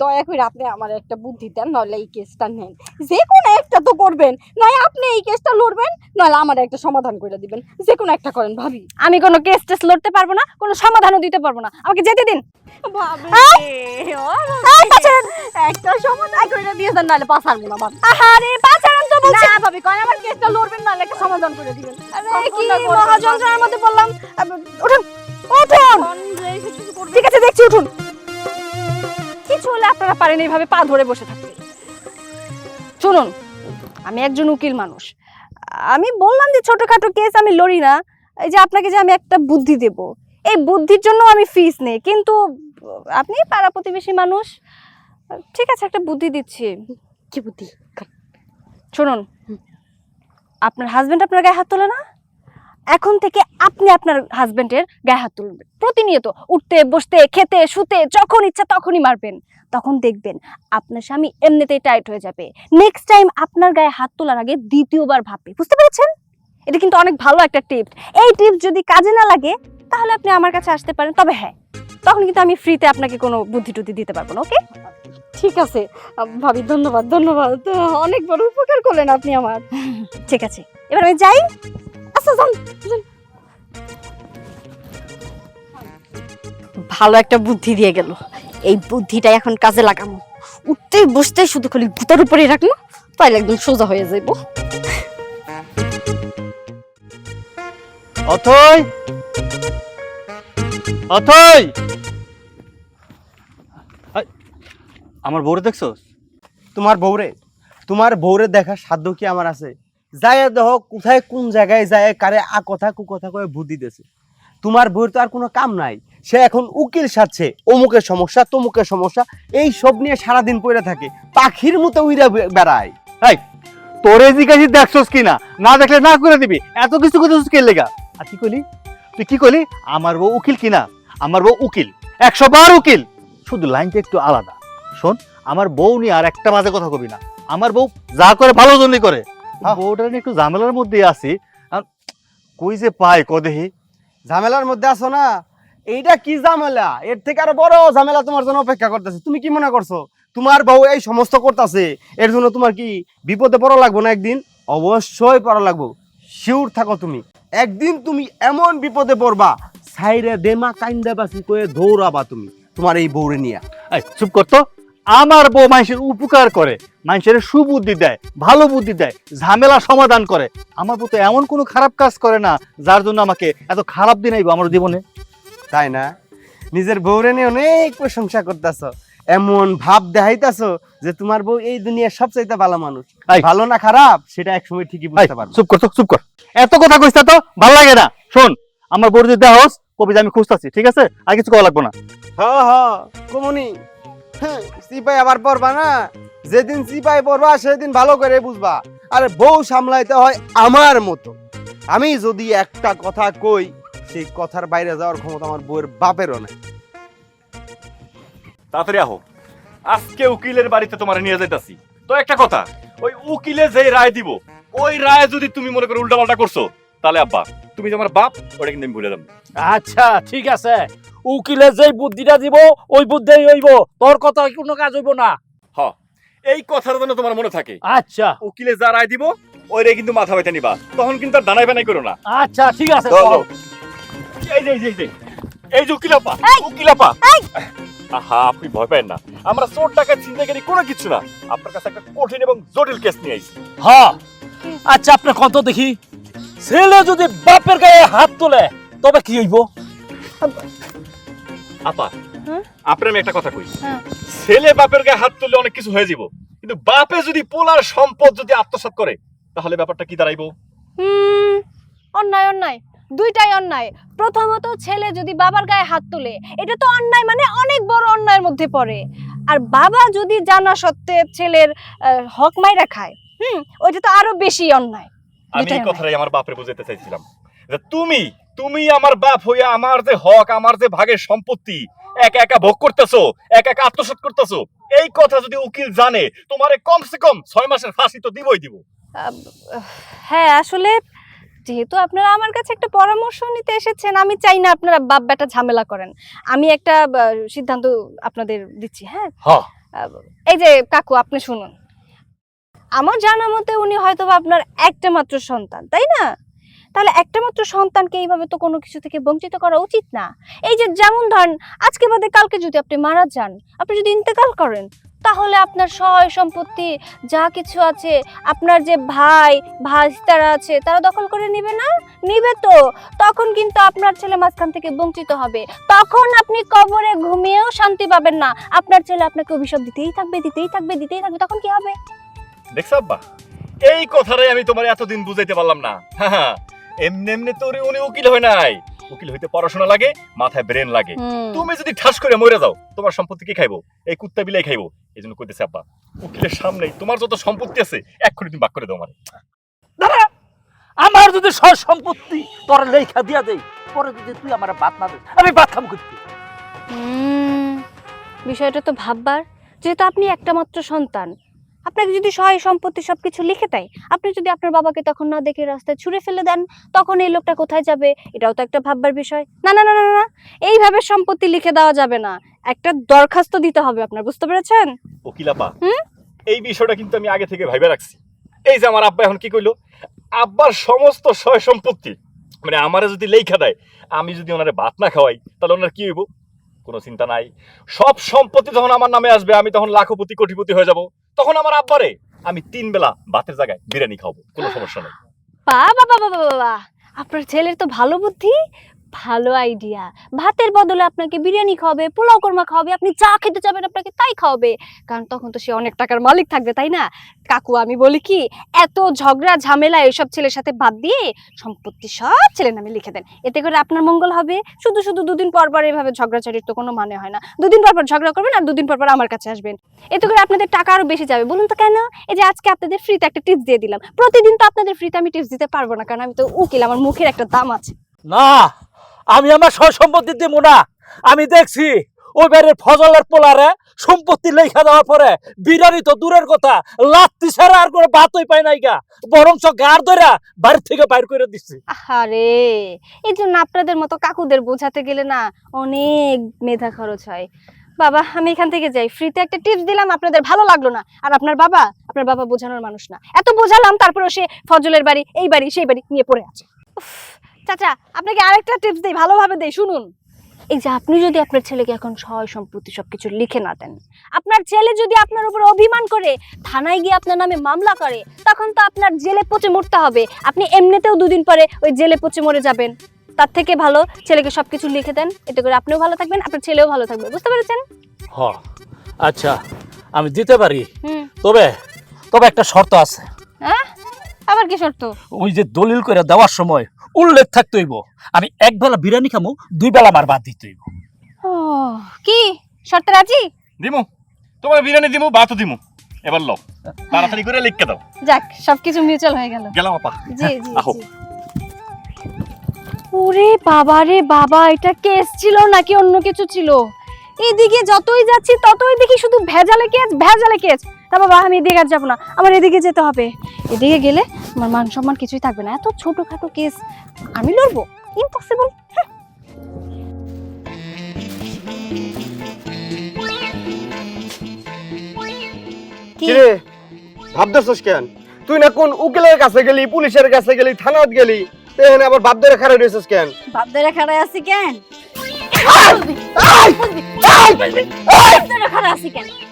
দয়া করে আপনি আমার একটা বুদ্ধি দেন, নইলে এই কেসটা নেন। যে কোনো একটা তো করবেন, নয় আপনি এই কেসটা লড়বেন, নইলে আমার একটা সমাধান করে দিবেন। যে কোনো একটা করেন ভাবি। আমি কোনো কেস টেস লড়তে পারবো না, কোনো সমাধানও দিতে পারবো না, আমাকে যেতে দিন। ভাবি পাছাড়েন। একটা সমাধান করে দিয়ে দেন, নইলে পাছাড়বো না ভাবি। আহারে পাছাড়েন তো বলছি। না ভাবি, কয় আমার কেসটা লড়বেন, নইলে একটা সমাধান করে দিবেন। আরে কি মহাযন্ত্রণার মধ্যে বললাম। উঠুন উঠুন। ঠিক আছে দেখছি, উঠুন। কিছু হলে আপনারা পারেন এইভাবে পা ধরে বসে থাকতে। শুনুন, আমি একজন উকিল মানুষ। আমি বললাম যে ছোটখাটো কেস আমি লড়ি না। এই যে আপনাকে যে আমি একটা বুদ্ধি দেব, এই বুদ্ধির জন্য আমি ফিস নেই, কিন্তু আপনি পাড়া প্রতিবেশী মানুষ। ঠিক আছে, একটা বুদ্ধি দিচ্ছি। কি বুদ্ধি? শুনুন, আপনার হাজবেন্ড আপনার গায়ে হাত তোলে না? এখন থেকে আপনি আপনার হাজবেন্ডের গায়ে হাত তুলবেন প্রতিনিয়ত। উঠতে বসতে খেতে শুতে যখন ইচ্ছা তখনই মারবেন। তখন দেখবেন আপনার স্বামী এমনিতেই টাইট হয়ে যাবে। নেক্সট টাইম আপনার গায়ে হাত তোলার আগে দ্বিতীয়বার ভাববে। বুঝতে পেরেছেন? এটা কিন্তু অনেক ভালো একটা টিপস। এই টিপস যদি কাজে না লাগে তাহলে আপনি আমার কাছে আসতে পারেন। তবে হ্যাঁ, তখন কিন্তু আমি ফ্রিতে আপনাকে কোনো বুদ্ধি টুদ্ধি দিতে পারবো না। ওকে? ঠিক আছে ভাবি, ধন্যবাদ ধন্যবাদ, অনেক বড় উপকার করলেন আপনি আমার। ঠিক আছে, এবার আমি যাই। আচ্ছা যান। ভালো একটা বুদ্ধি দিয়ে গেল। এই বুদ্ধিটা এখন কাজে লাগামো। উঠতে বসতে শুধু খালি গুতার উপরেই রাখবো, তাইলে একদম সোজা হয়ে যাইব। অথই, অথই, আমার বউরে দেখছো? তোমার বউরে দেখার সাধ্য কি আমার আছে? যায় দেখো কোথায় কোন জায়গায় যায় কারে আ কথা কু কথা কয়ে বুদ্ধি দিতেছে। তোমার বউর তো আর কোনো কাম নাই। সে এখন উকিল সাজছে, অমুকের সমস্যা তমুকের সমস্যা এই সব নিয়ে সারাদিন পড়ে থাকে, পাখির মতো উইরা বেড়ায়। এই তোরে জিজ্ঞাসা দেখছস কিনা? না দেখলে না করে দিবি। এত কিছু করতেছিস কে লেগা? আর কি কইলি তুই? কি কইলি? আমার বউ উকিল কিনা? আমার বউ উকিল, 100 বার উকিল, শুধু লাইনটা একটু আলাদা। শোন, আমার বউ নিয়ে আর একটা বাজে কথা কবি না। আমার বউ যা করে ভালো জন্যই করে। বউটা নিয়ে একটু ঝামেলার মধ্যে আছি। আর কই যে পায় কদেহি। ঝামেলার মধ্যে আছো না? এইটা কি ঝামেলা? এর থেকে আরো বড় ঝামেলা তোমার জন্য অপেক্ষা করতেছে। তুমি কি মনে করছো তোমার বউ এই সমস্ত করতেছে এর জন্য তোমার কি বিপদে পড়া লাগবো না? একদিন অবশ্যই পড়া লাগবো। শিওর থাকো তুমি, একদিন তুমি এমন বিপদে পড়বা, সাইরে দেমা কাইন্দা বাসি কয়ে দৌড়াবা তুমি তোমার এই বউরে নিয়া। এই চুপ করতো। আমার বউ মানুষের উপকার করে, মানুষের সুবুদ্ধি দেয়, ভালো বুদ্ধি দেয়, ঝামেলা সমাধান করে। আমার বউ তো এমন কোনো খারাপ কাজ করে না যার জন্য আমাকে এত খারাপ দিন আইবো আমার জীবনে। তাই না? নিজের বউরে নিয়ে অনেক প্রশংসা করতেছ, এমন ভাব দেখাইতেছো যে তোমার বউ এই দুনিয়ার সবচাইতে ভালো মানুষ। এই, ভালো না খারাপ সেটা একসময় ঠিকই এই, বুঝতে পারবে। চুপ কর তো, চুপ কর। এত কথা কইছ তো ভালো লাগে না। শোন, আমার বউ যদি দেওয়া হোস কবি যে আমি খুঁজতাছি, ঠিক আছে? আর কিছু কওয়া লাগবো না। কমনি সিপাই আবার পড়বা না? যেদিন সিপাই পড়বা সেদিন ভালো করে বুঝবা। আরে বউ সামলাইতে হয় আমার মতো। আমি যদি একটা কথা কই সেই কথার বাইরে যাওয়ার ক্ষমতা আমার বউয়ের বাপেরও নাই। তাড়াতাড়ি আহো, আজকে উকিলের বাড়িতে তোমার নিয়ে যাইতাছি। তো একটা কথা, ওই উকিলে যে রায় দিব ওই রায় যদি তুমি মনে করো উল্টাপাল্টা করছো, তাহলে আব্বা তুমি যে আমার বাপ ওটা কিন্তু আমি ভুলে যাবো। আচ্ছা ঠিক আছে, উকিলে যেই বুদ্ধিটা দিব ওই বুদ্ধিই হইব, তোর কথা কোনো কাজ হইব না। হ, এই কথার জন্য তোমার মনে থাকে। আচ্ছা উকিলে যা রায় দিব ওই রে কিন্তু মাথা ব্যথা নিবা, তখন কিন্তু আর দানাই বানাই করো না। আচ্ছা ঠিক আছে। চলো। এই যে এই যে এই যে এই যে উকিলাপা, উকিলাপা। আহা, আপনি ভয় পাবেন না, আমরা চোর টাকা ছিনতাইকারী কোনো কিছু না। আপনার কাছে একটা কঠিন এবং জটিল কেস নিয়ে আইছি। হ্যাঁ, আচ্ছা আপনার কত দেখি, ছেলে যদি বাপের গায়ে হাত তোলে তবে কি হইব? আপা, হ্যাঁ? আপনার আমি একটা কথা কই, হ্যাঁ। ছেলে বাপের গায়ে হাত তুললে অনেক কিছু হয়ে যাব, কিন্তু বাপে যদি পোলার সম্পদ যদি আত্মসাৎ করে তাহলে ব্যাপারটা কি দাঁড়াইবো? অন্যায় অন্যায়, দুইটাই অন্যায়। প্রথমত ছেলে যদি বাবার গায়ে হাত তোলে এটা তো অন্যায়, মানে অনেক বড় অন্যায়ের মধ্যে পড়ে। আর বাবা যদি জানা সত্ত্বে ছেলের হক মাইরা খায়, ওইটা তো আরো বেশি অন্যায়। আমি দুইটাই এই কথাটাই আমার বাপরে বুঝাইতে চাইছিলাম। যে তুমি তুমি আমার বাপ হইয়া আমার যে হক, আমার যে ভাগের সম্পত্তি একা একা ভোগ করতেছো, একা একা আত্মসাৎ করতেছো, এই কথা যদি উকিল জানে তোমারে কমসে কম 6 মাসের ফাঁসি তো দিবই দিব। হ্যাঁ আসলে যেহেতু আপনারা আমার কাছে একটা পরামর্শ নিতে এসেছেন, আমি চাই না আপনারা বাপ বেটা ঝামেলা করেন। আমি একটা সিদ্ধান্ত আপনাদের দিচ্ছি। হ্যাঁ, হ্যাঁ এই যে কাকু আপনি শুনুন, আমার জানা মতে উনি হয়তো বা আপনার একটা মাত্র সন্তান, তাই না? তাহলে একটা মাত্র সন্তানকে এইভাবে তো কোনো কিছু থেকে বঞ্চিত করা উচিত না। এই যে যেমন ধরেন আজকে বাদে কালকে যদি আপনি মারা যান, আপনি যদি ইন্তেকাল করেন, তাহলে আপনার সয় সম্পত্তি যা কিছু আছে আপনার যে ভাই ভাইস্তারা আছে তারা দখল করে নেবে না? নিবে তো। তখন কিন্তু আপনার ছেলে মাঝখান থেকে বঞ্চিত হবে, তখন আপনি কবরে ঘুমিয়েও শান্তি পাবেন না। আপনার ছেলে আপনাকে অভিশাপ দিতেই থাকবে, দিতেই থাকবে, দিতেই থাকবে। তখন কি হবে? দেখছো আব্বা, এই কথাটাই আমি তোমার এতদিন বুঝাইতে পারলাম না। হ্যাঁ, এমনি এমনি তো উনি উকিল হয় নাই। উকিল হইতে পড়াশোনা লাগে, মাথায় ব্রেন লাগে। তুমি যদি ঠাস করে মরে যাও, তোমার সম্পত্তি কি খাইবো? এই কুত্তা বিলাই খাইবো। এই জন্য কইতেছে আব্বা, উকিলের সামনেই তোমার যত সম্পত্তি আছে এক্ষুনি তুমি ভাগ করে দাও মানে। দাঁড়া, আমার যদি সব সম্পত্তি তোর লেখা দিয়া দেই, পরে যদি তুই আমার বাদ না দে, আমি বাদ খাম করতে। বিষয়টা তো ভাববার, যেহেতু আপনি একটা মাত্র সন্তান, আপনাকে যদি সহায় সম্পত্তি সবকিছু লিখে দেয়, আপনি যদি আপনার বাবাকে তখন না দেখে রাস্তায় ছুঁড়ে ফেলে দেন, তখন এই লোকটা কোথায় যাবে? এটাও তো একটা ভাববার বিষয়। না না না না না, এইভাবে সম্পত্তি লিখে দেওয়া যাবে না, একটা দরখাস্ত দিতে হবে আপনার, বুঝতে পেরেছেন? উকিল আপা, এই বিষয়টা কিন্তু আমি আগে থেকে ভাইবা রাখছি। এই যে আমার আব্বা এখন কি কইলো, আব্বার সমস্ত সয় সম্পত্তি মানে আমারে যদি লেখা দেয়, আমি যদি ওনারে ভাত না খাওয়াই, তাহলে ওনার কি হইব? কোনো চিন্তা নাই। সব সম্পত্তি যখন আমার নামে আসবে, আমি তখন লাখপতি কোটিপতি হয়ে যাব। তখন আমার আব্বারে আমি 3 বেলা ভাতের জায়গায় বিরিয়ানি খাওয়াবো, কোনো সমস্যা নেই। বাবা বাবা বাবা বাবা, আপনার ছেলের তো ভালো বুদ্ধি, ভালো আইডিয়া। ভাতের বদলে আপনাকে বিরিয়ানি খাওয়াবে, পোলাও কোরমা খাওয়াবে, আপনি যা খেতে চাবেন আপনাকে তাই খাওয়াবে, কারণ তখন তো সে অনেক টাকার মালিক থাকবে, তাই না? কাকু আমি বলি কি, এত ঝগড়া ঝামেলা এসব ছেলের সাথে বাদ দিয়ে সম্পত্তি সব ছেলের নামে লিখে দেন, এতে করে আপনার মঙ্গল হবে। শুধু শুধু 2 দিন পর পর এভাবে ঝগড়াঝাড়ির তো কোনো মানে হয় না। 2 দিন পর পর ঝগড়া করবেন আর 2 দিন পর পর আমার কাছে আসবেন, এতে করে আপনাদের টাকা আরো বেশি যাবে। বলুন তো কেন? এই যে আজকে আপনাদের ফ্রিতে একটা টিপস দিয়ে দিলাম, প্রতিদিন তো আপনাদের ফ্রিতে আমি টিপস দিতে পারবো না, কারণ আমি তো উকিল, আমার মুখের একটা দাম আছে। না, আমি আমার সব সম্পত্তি দেবো না। আমি দেখছি ওই বাড়ির ফজলের পোলারে সম্পত্তি লেখা দেওয়ার পরে বিরিয়ানি তো দূরের কথা, লাত্তি ছাড়া আর কোনো ভাতই পায় নাই গা, বরঞ্চ গার ধরে বাড়ি থেকে বাইর করে দিচ্ছে। আরে এই জন্য আপনাদের মতো কাকুদের বোঝাতে গেলে না অনেক মেধা খরচ হয়। বাবা আমি এখান থেকে যাই, ফ্রিতে একটা টিপস দিলাম, আপনাদের ভালো লাগলো না। আর আপনার বাবা বোঝানোর মানুষ না, এত বোঝালাম তারপরে সে ফজলের বাড়ি এই বাড়ি সেই বাড়ি নিয়ে পড়ে আছে। চাচা আপনাকে আরেকটা টিপস দেই, ভালোভাবে দেই, শুনুন। এই যে আপনি যদি আপনার ছেলেকে এখন সয় সম্পত্তি সবকিছু লিখে না দেন, আপনার ছেলে যদি আপনার উপর অভিমান করে থানায় গিয়ে আপনার নামে মামলা করে, তখন তো আপনার জেলে পচে মরতে হবে। আপনি এমনিতেও 2 দিন পরে ওই জেলে পচে মরে যাবেন। তার থেকে ভালো ছেলেকে সবকিছু লিখে দেন, এতে করে আপনিও ভালো থাকবেন, আপনার ছেলেও ভালো থাকবে, বুঝতে পেরেছেন? হ্যাঁ আচ্ছা, আমি দিতে পারি, হুম। তবে তবে একটা শর্ত আছে। হ্যাঁ, আবার কি শর্ত? ওই যে দলিল করে দেওয়ার সময় উল্লেখ থাকতে হইব, আমি 1 বেলা বিরিয়ানি খামু, 2 বেলা আমার ভাত দিতে হইব। ও কি শর্তে রাজি? দিমু, তোমার বিরিয়ানি দিমু, ভাতও দিমু। এবার লও, তাড়াতাড়ি করে লিখকে দাও। যাক, সবকিছু মিউচুয়াল হয়ে গেল। গেলাম আপা। জি জি আহো। জি। ওরে বাবা রে বাবা, এটা কেস ছিল নাকি অন্য কিছু ছিল? এদিকে যতই যাচ্ছি ততই দেখি শুধু ভেজালে কেস, ভেজালে কেস। না বাবা, আমি এদিকে আর যাবো না, আমার এদিকে যেতে হবে। এদিকে গেলে আমার মান সম্মান কিছুই থাকবে না। এত ছোটখাটো কেস আমি লড়বো? ইম্পসিবল। কি কিরে ভাবতেছস কেন? তুই না কোন উকিলের কাছে গেলি, পুলিশের কাছে গেলি, থানাত গেলি, এখানে আবার ভাব ধরে খাড়া রইছস কেন? বাপ ধরে খাড়া আছি কেন?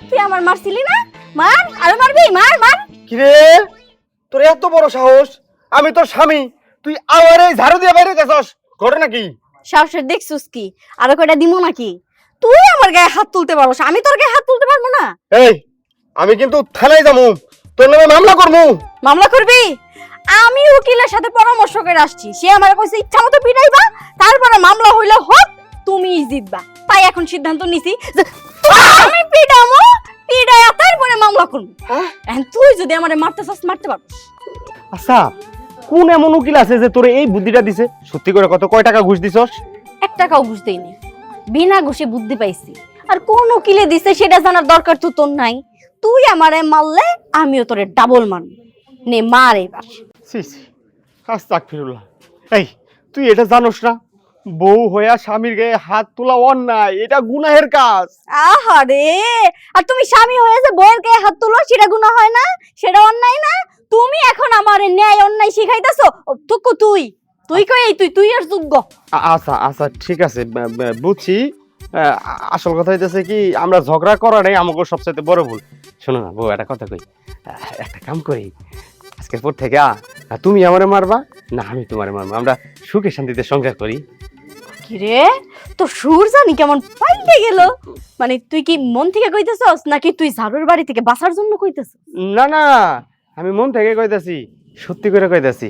তুই আমার মারছিলি না? মার, আরো মারবি, মার মার। কিরে তোর এত বড় সাহস? আমি তোর স্বামী, তুই আমার এই ঝাড়ু দিয়ে বাইরে যাচ্ছস, ঘটনা কি? সাহসের দেখছস কি? আরো কয়টা দিমু নাকি? তুই আমার গায়ে হাত তুলতে পারোস, আমি তোর গায়ে হাত তুলতে পারবো না? এই আমি কিন্তু থানায় যাবো, তোর নামে মামলা করবো। মামলা করবি? আমি উকিলের সাথে পরামর্শ করে আসছি, সে আমার কইছে ইচ্ছা মতো পিটাইবা, তারপরে মামলা হইলে হোক, তুমিই জিতবা। তাই এখন সিদ্ধান্ত নিছি যে আমি পিটামো, পিটাইয়া তারপরে মামলা করব। এখন তুই যদি আমারে মারতে চাস মারতে পারবি। আচ্ছা কোন এমন উকিল আছে যে তোরে এই বুদ্ধিটা দিছে? সত্যি করে কত, কয় টাকা ঘুষ দিছস? 1 টাকাও ঘুষ দেইনি, বিনা ঘুষে বুদ্ধি পাইছি। আর কোন উকিলে দিছে সেটা জানার দরকার তো তোর নাই। তুই আমারে মারলে আমিও তোরে ডাবল মারব। নে মার এবার। সি সি, আস্তাগফিরুল্লাহ। এই তুই এটা জানোস না, বউ হইয়া স্বামীর গায়ে হাত তোলা অন্যায়, এটা গুনাহের কাজ। আহারে, আর তুমি স্বামী হয়ে যে বউয়ের গায়ে হাত তুলো সেটা গুনাহ হয় না? সেটা অন্যায় না? তুমি এখন আমারে ন্যায় অন্যায় শিখাইতেছো? তুকু তুই তুই কই তুই আর যোগ্য। আচ্ছা আচ্ছা ঠিক আছে, বুঝছি। আসল কথা হইতেছে কি, আমরা ঝগড়া করা নাই আমাকে সবচেয়ে বড় ভুল। শোনো না বউ, একটা কথা কই, একটা কাম করি, আজকের পর থেকে তুমি আমারে মারবা না আমি তোমারে মারবো, আমরা সুখে শান্তিতে সংসার করি। কিরে, তো সুর জানি কেমন পাল্টে গেল। মানে তুই কি মন থেকে কইতেছস নাকি তুই ঝাড়ুর বাড়ি থেকে বাসার জন্য কইতেছস? না না, আমি মন থেকে কইতাছি, সত্যি করে কইতাছি।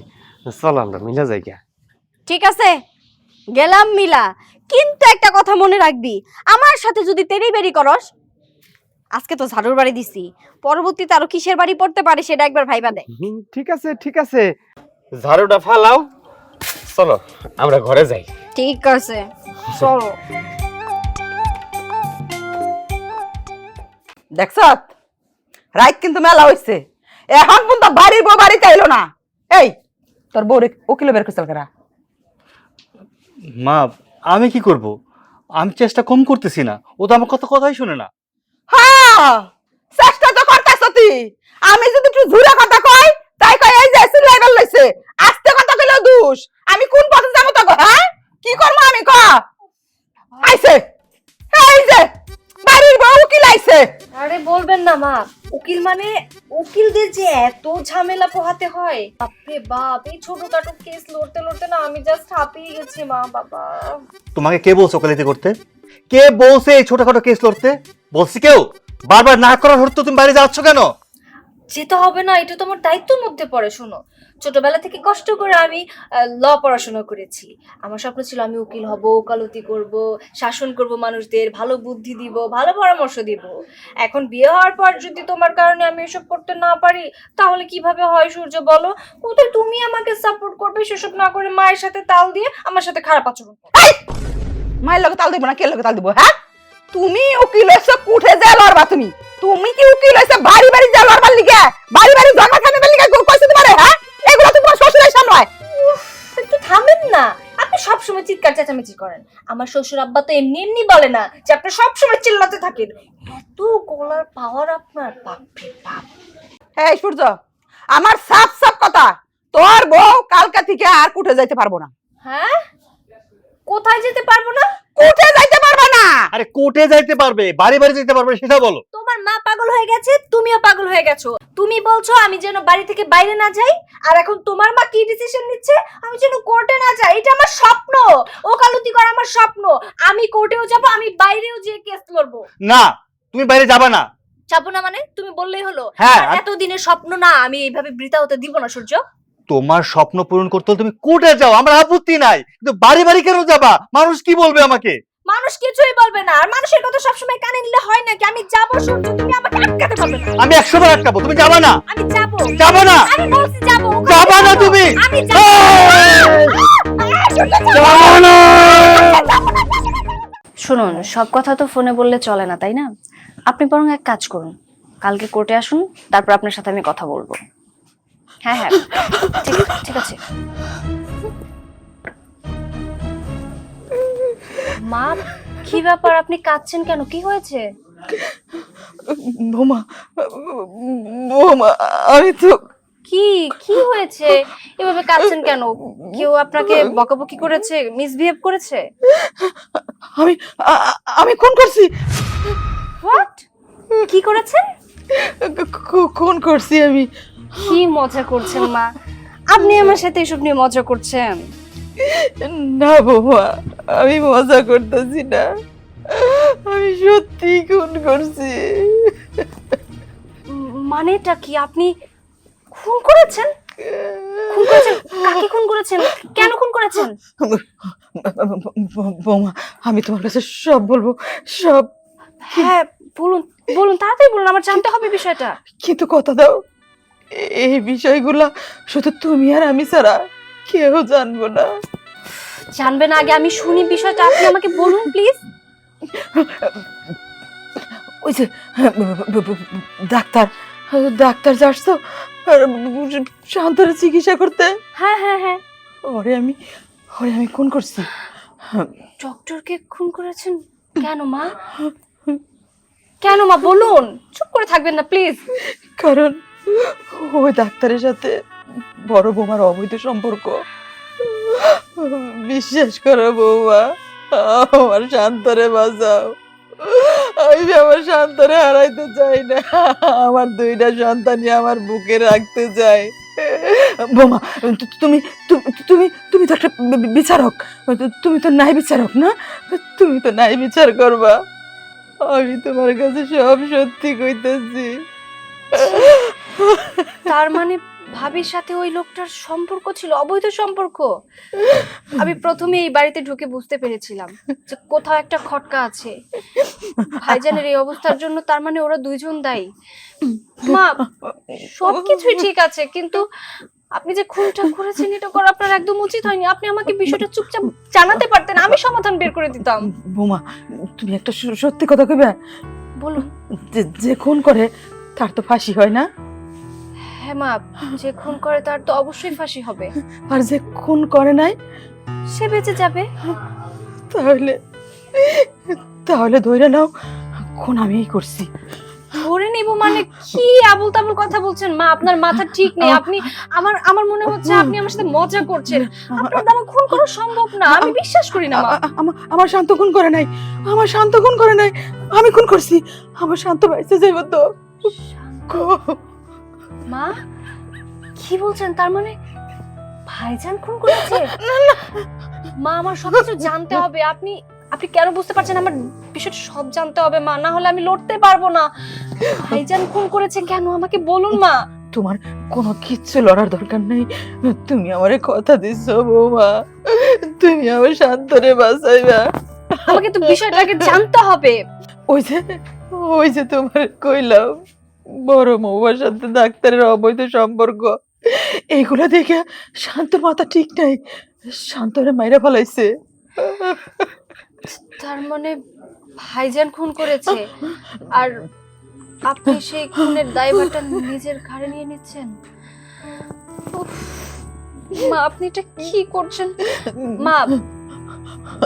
চলো আমরা মিলা যাই গিয়া। ঠিক আছে, গেলাম মিলা, কিন্তু একটা কথা মনে রাখবি, আমার সাথে যদি তেরি বেরি করস, আজকে তো ঝাড়ুর বাড়ি দিছি, পরবর্তীতে আরো কিসের বাড়ি পড়তে পারে সেটা একবার ভাইবা দে। ঠিক আছে ঠিক আছে, ঝাড়ুটা ফালাও, চলো আমরা ঘরে যাই। ঠিক আছে, চলো। দেখছ রাইত কিন্তু মেলা হইছে, এখন পর্যন্ত বাড়ির বউ বাড়ি চাইলো না। এই তোর বউ উকিল বের করছিল কারা? মা আমি কি করব? আমি চেষ্টা কম করতেছি না, ও তো আমার কথাই শুনে না। হ্যাঁ, চেষ্টা তো করতেছ তুই। আমি যদি একটু জুড়ে কথা কই, তাই কই এই যে সিলাইবার লইছে, আস্তে কথা কইলেও দোষ। আমি কোন পথে যাবো তো? হ্যাঁ, কি করবো আমি? ক আইছে, এই যে বাড়ির বউ উকিল আইছে। আরে বলবেন না মা, উকিল মানে উকিলদের যে এত ঝামেলা পোহাতে হয়, বাপরে বাপ, এই ছোটখাটো কেস লড়তে লড়তে না আমি জাস্ট হাঁপিয়ে গেছি মা। বাবা, তোমাকে কে বলছে ওকালতি করতে? কে বলছে এই ছোটখাটো কেস লড়তে? বলছি কেউ? বারবার না করার হতো তুমি বাইরে যাচ্ছ কেন? যেতে হবে না, এটা তো আমার দায়িত্বের মধ্যে পড়ে। শোনো, ছোটবেলা থেকে কষ্ট করে আমি ল পড়াশোনা করেছি। আমার স্বপ্ন ছিল আমি উকিল হব, ওকালতি করব, শাসন করব মানুষদের, ভালো বুদ্ধি দিব, ভালো পরামর্শ দিব। এখন বিয়ে হওয়ার পর যদি তোমার কারণে আমি এসব করতে না পারি, তাহলে কিভাবে হয় সূর্য বলো? কোথায় তুমি আমাকে সাপোর্ট করবে সেসব না করে মায়ের সাথে তাল দিয়ে আমার সাথে খারাপ আচরণ করবে? মায়ের লগে তাল দিব না, কে লগে তাল দিব? হ্যাঁ, তুমি উকিল হইছো কুঠে যা লড়বা। তুমি তুমি কি উকিল হইছো বাড়ি বাড়ি যা লড়বার লিগে? বাড়ি বাড়ি ঝগড়া থামিবার লিগে কইছো তোমারে? হ্যাঁ, এগুলো তো তোমার শ্বশুরের সামলায়। একটু থামেন না, আপনি সবসময় চিৎকার চেঁচামেচি করেন। আমার শ্বশুর আব্বা তো এমনি এমনি বলে না যে আপনি সবসময় চিল্লাতে থাকেন। এত গলার পাওয়ার আপনার, বাপরে বাপ। এই সূর্য, আমার সাফ সাফ কথা, তোর বউ কালকা থেকে আর কুঠে যাইতে পারবো না। হ্যাঁ, কোথায় যেতে পারবো না? কুঠে যাইতে পারবো না। আরে কোর্টে যাইতে পারবে, বাড়ি বাড়ি যেতে পারবে, সেটা বলো। তোমার মা পাগল হয়ে গেছে, তুমিও পাগল হয়ে গেছো। তুমি বলছো আমি যেন বাড়ি থেকে বাইরে না যাই, আর এখন তোমার মা কি ডিসিশন নিচ্ছে? আমি যেন কোর্টে না যাই। এটা আমার স্বপ্ন, ওকালতি করা আমার স্বপ্ন। আমি কোর্টেও যাব, আমি বাইরেও যেয়ে কেস লড়বো। না, তুমি বাইরে যাবে না। যাবো না মানে? তুমি বললেই হলো? হ্যাঁ, আর এতদিনের স্বপ্ন না, আমি এইভাবে বৃথা হতে দিব না সূর্য। তোমার স্বপ্ন পূরণ করতে হলে তুমি কোর্টে যাও, আমার আপত্তি নাই, কিন্তু বাড়ি বাড়ি কেন যাবা? মানুষ কি বলবে আমাকে? মানুষ কিছুই বলবে না, আর মানুষের কথা সবসময় কানে নিলে হয় নাকি? আমি যাবো সূর্য, তুমি আমাকে আটকাতে পারবে না। আমি 100 বার আটকাবো, তুমি যাবা না। আমি যাবো। যাবো না। আমি বলছি যাবো। যাবা না তুমি। আমি যাবো। শুনুন, সব কথা তো ফোনে বললে চলে না, তাই না? আপনি বরং এক কাজ করুন, কালকে কোর্টে আসুন, তারপর আপনার সাথে আমি কথা বলবো। হ্যাঁ হ্যাঁ, ঠিক আছে। মা, কি ব্যাপার? আপনি কাঁদছেন কেন? কি হয়েছে? বৌমা, বৌমা, আমি তো কি হয়েছে? এভাবে কাঁদছেন কেন? কেউ আপনাকে বকাবকি করেছে, মিসবিহেভ করেছে? আমি খুন করছি। হোয়াট? কি করেছেন? খুন করছি আমি। কি মজা করছেন মা? আপনি আমার সাথে এসব নিয়ে মজা করছেন? না বৌমা, আমি মজা করতেছি না, আমি সত্যি খুন করছি। মানেটা কি? আপনি খুন করেছেন? খুন করেছেন? কাকে খুন করেছেন? কেন খুন করেছেন? বৌমা, আমি তোমার কাছে সব বলবো, সব। হ্যাঁ বলুন, তাড়াতাড়ি বলুন, আমার জানতে হবে বিষয়টা। কিন্তু কথা দাও, এই বিষয়গুলো শুধু তুমি আর আমি ছাড়া কেউ জানবো না। জানবেন আগে আমি শুনি বিষয়টা, আপনি আমাকে বলুন প্লিজ। ওই যে ডাক্তার ডাক্তার যাচ্ছ শান্তর চিকিৎসা করতে, হ্যাঁ হ্যাঁ হ্যাঁ। ওরে আমি খুন করছি। ডক্টরকে খুন করেছেন? কেন মা? কেন মা বলুন, চুপ করে থাকবেন না প্লিজ। কারণ ওই ডাক্তারের সাথে বড় বৌমার অবৈধ সম্পর্ক। বিশ্বাস করো বৌমা, আমার শান্তরে বাঁচাও। আমি আমার শান্তরে হারাইতে চাই না। আমার দুইটা সন্তানই আমার বুকে রাখতে চাই। বৌমা, তুমি তুমি তুমি তো একটা বিচারক, তুমি তো ন্যায় বিচারক না? তুমি তো ন্যায় বিচার করবা। আমি তোমার কাছে সব সত্যি কইতেছি। তার মানে ভাবির সাথে ওই লোকটার সম্পর্ক ছিল, অবৈধ সম্পর্ক। আমি প্রথমে এই বাড়িতে ঢুকে বুঝতে পেরেছিলাম যে কোথাও একটা খটকা আছে। ভাইজানের এই অবস্থার জন্য তার মানে ওরা দুইজন দায়ী। মা, সবকিছুই ঠিক আছে, কিন্তু আপনি যে খুনটা করেছেন এটা করা আপনার একদম উচিত হয়নি। আপনি আমাকে বিষয়টা চুপচাপ জানাতে পারতেন, আমি সমাধান বের করে দিতাম। বোমা, তুমি একটা সত্যি কথা কইবে? বলুন। যে খুন করে তার তো ফাঁসি হয় না? হ্যাঁ মা, যে খুন করে তার তো অবশ্যই ফাঁসি হবে। আর যে খুন করে নাই সে বেঁচে যাবে। তাহলে তাহলে ধরে নাও খুন আমিই করছি। ধরে নিব মানে কি আবল তাবল কথা বলছেন মা? আপনার মাথা ঠিক নেই। আপনি আমার মনে হচ্ছে আপনি আমার সাথে মজা করছেন। আপনার দ্বারা খুন করা সম্ভব না, আমি বিশ্বাস করি না মা। আমার শান্ত খুন করে নাই, আমার শান্ত খুন করে নাই, আমি খুন করছি। আমার শান্ত বাইসে যাইব তো। মা কি বলছেন? তার মানে ভাইজান খুন করেছে? মা, আমার সবকিছু জানতে হবে। আপনি কেন বুঝতে পারছেন? আমার বিষয়টা সব জানতে হবে মা, না হলে আমি লড়তে পারবো না। ভাইজান খুন করেছে কেন আমাকে বলুন মা। তোমার কোনো কিচ্ছু লড়ার দরকার নেই। তুমি আমারে কথা দিচ্ছ বৌমা, তুমি আমার শান্তরে বাঁচাইবা। আমাকে তো বিষয়টাকে জানতে হবে। ওই যে তোমার কইলাম বড় মৌমার সাথে ডাক্তারের অবৈধ সম্পর্ক, এইগুলা দেখে শান্তর মাথা ঠিক নাই, শান্তরে মাইরা ফেলাইছে। তার মানে ভাইজান খুন করেছে আর আপনি সেই খুনের দায়ভারটা নিজের ঘাড়ে নিয়ে নিচ্ছেন? উফ, মা আপনি এটা কি করছেন? মা,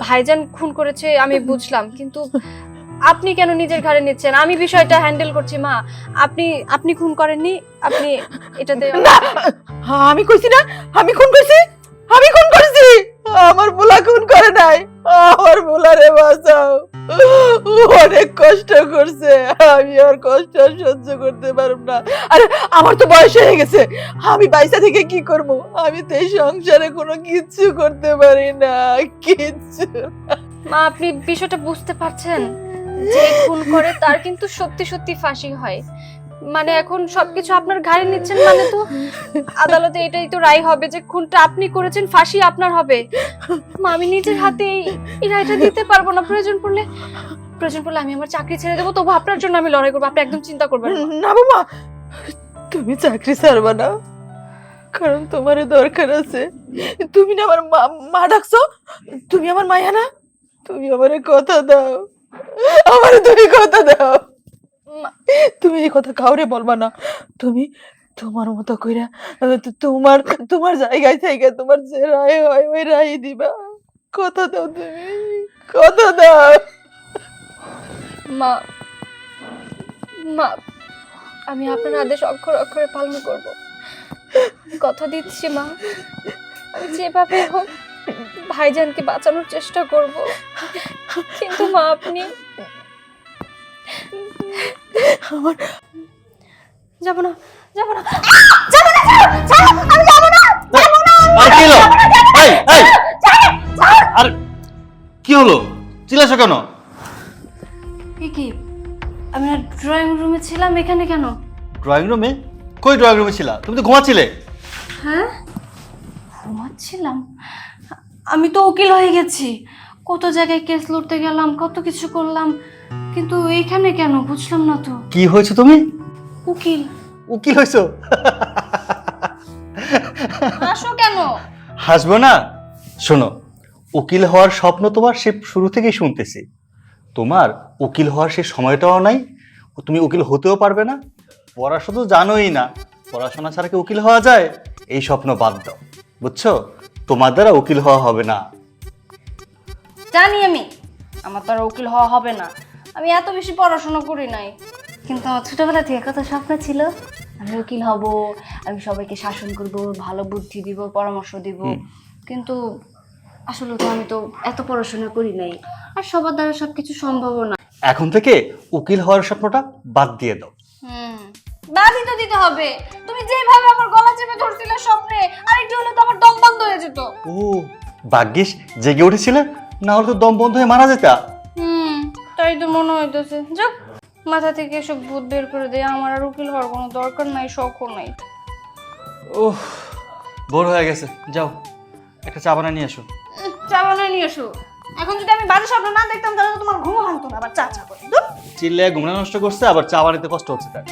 ভাইজান খুন করেছে আমি বুঝলাম, কিন্তু আপনি কেন নিজের ঘাড়ে নিচ্ছেন? আমি বিষয়টা হ্যান্ডেল করছি মা। আপনি খুন করেননি, আপনি এটাতে। আমি কইছি না আমি খুন করছি, আমি খুন করছি। আমার পোলা খুন করে নাই, আমার পোলারে বাঁচাও। অনেক কষ্ট করছে, আমি আর কষ্ট সহ্য করতে পারব না। আরে আমার তো বয়স হয়ে গেছে, আমি বাইসা থেকে কি করব? আমি তো এই সংসারে কোনো কিচ্ছু করতে পারি না, কিচ্ছু। মা, আপনি বিষয়টা বুঝতে পারছেন? যে খুন করে তার কিন্তু সত্যি সত্যি ফাঁসি হয়। মানে এখন সবকিছু আপনার ঘাড়ে নিচ্ছেন, মানে তো আদালতে এটাই তো রায় হবে যে খুনটা আপনি করেছেন, ফাঁসি আপনার হবে। মা, আমি নিজের হাতে এই রায়টা দিতে পারবো না। প্রয়োজন পড়লে আমি আমার চাকরি ছেড়ে দেবো, তবু আপনার জন্য আমি লড়াই করবো। আপনি একদম চিন্তা করবেন না। না বাবা, তুমি চাকরি ছাড়বা না, কারণ তোমার দরকার আছে। তুমি না আমার মা ডাকছো, তুমি আমার মায়া না? তুমি আমারে কথা দাও, আমারে তুমি কথা দাও। তুমি এই কথা কাউরে বলবা না। তুমি তোমার মতো কইরা তোমার জায়গায় থেকে তোমার যে রায় হয় ওই রায় দিবা। কথা দাও, তুমি কথা দাও। মা, আমি আপনার আদেশ অক্ষরে অক্ষরে পালন করব। কথা দিচ্ছি মা, আমি যেভাবে হোক ভাইজানকে বাঁচানোর চেষ্টা করব। কিন্তু মা, আপনি যাব না। আর কি হলো, চিল্লাছো কেন? কি আমি না ড্রয়িং রুমে ছিলাম, এখানে কেন? ড্রয়িং রুমে? কই ড্রয়িং রুমে ছিলা? তুমি তো ঘুমাচ্ছিলে। হ্যাঁ, ঘুমাচ্ছিলাম। আমি তো উকিল হয়ে গেছি, কত জায়গায় কেস লড়তে গেলাম, কত কিছু করলাম, কিন্তু এইখানে কেন বুঝলাম না তো। কি হয়েছে তুমি? উকিল। উকিল হইছো। হাসো কেন? হাসবো না? শোনো, উকিল হওয়ার স্বপ্ন তোমার সে শুরু থেকেই শুনতেছি। তোমার উকিল হওয়ার সে সময়টাও নাই, তুমি উকিল হতেও পারবে না। পড়া শুধু জানোই না, পড়াশোনা ছাড়া কি উকিল হওয়া যায়? এই স্বপ্ন বাদ দাও, বুঝছো? তোমার দ্বারা উকিল হওয়া হবে না। জানি আমি আমার তো আর উকিল হওয়া হবে না, আমি এত বেশি পড়াশোনা করি নাই, কিন্তু আমার ছোটবেলা থেকে কত স্বপ্ন ছিল আমি উকিল হব, আমি সবাইকে শাসন করব, ভালো বুদ্ধি দিব, পরামর্শ দিব। কিন্তু আসলে তো আমি তো এত পড়াশোনা করি নাই, আর সবার দ্বারা সবকিছু সম্ভব না। এখন থেকে উকিল হওয়ার স্বপ্নটা বাদ দিয়ে দাও। বাদই তো দিতে হবে। তুমি যেভাবে আমার গলা চেপে ধরছিলে স্বপ্নে, আর একটু হলে তো আমার দম বন্ধ হয়ে যেত। ও ভাগ্যিস জেগে উঠেছিলে, না হলে তো দম বন্ধ হয়ে মারা যেতা। তাই তো মনে হইতেছে। যাক, মাথা থেকে এসব ভূত বের করে দেয়, আমার আর উকিল হওয়ার কোনো দরকার নাই, শখও নাই। ওহ, বোর হয়ে গেছে, যাও একটা চা বানিয়ে নিয়ে এসো। চা বানিয়ে নিয়ে এসো। এখন যদি আমি বাজে স্বপ্ন না দেখতাম তাহলে তো তোমার ঘুমও ভাঙতো না, আবার চা চা করে। চিল্লে ঘুমনা নষ্ট করছে, আবার চা বানাতে কষ্ট হচ্ছে তার।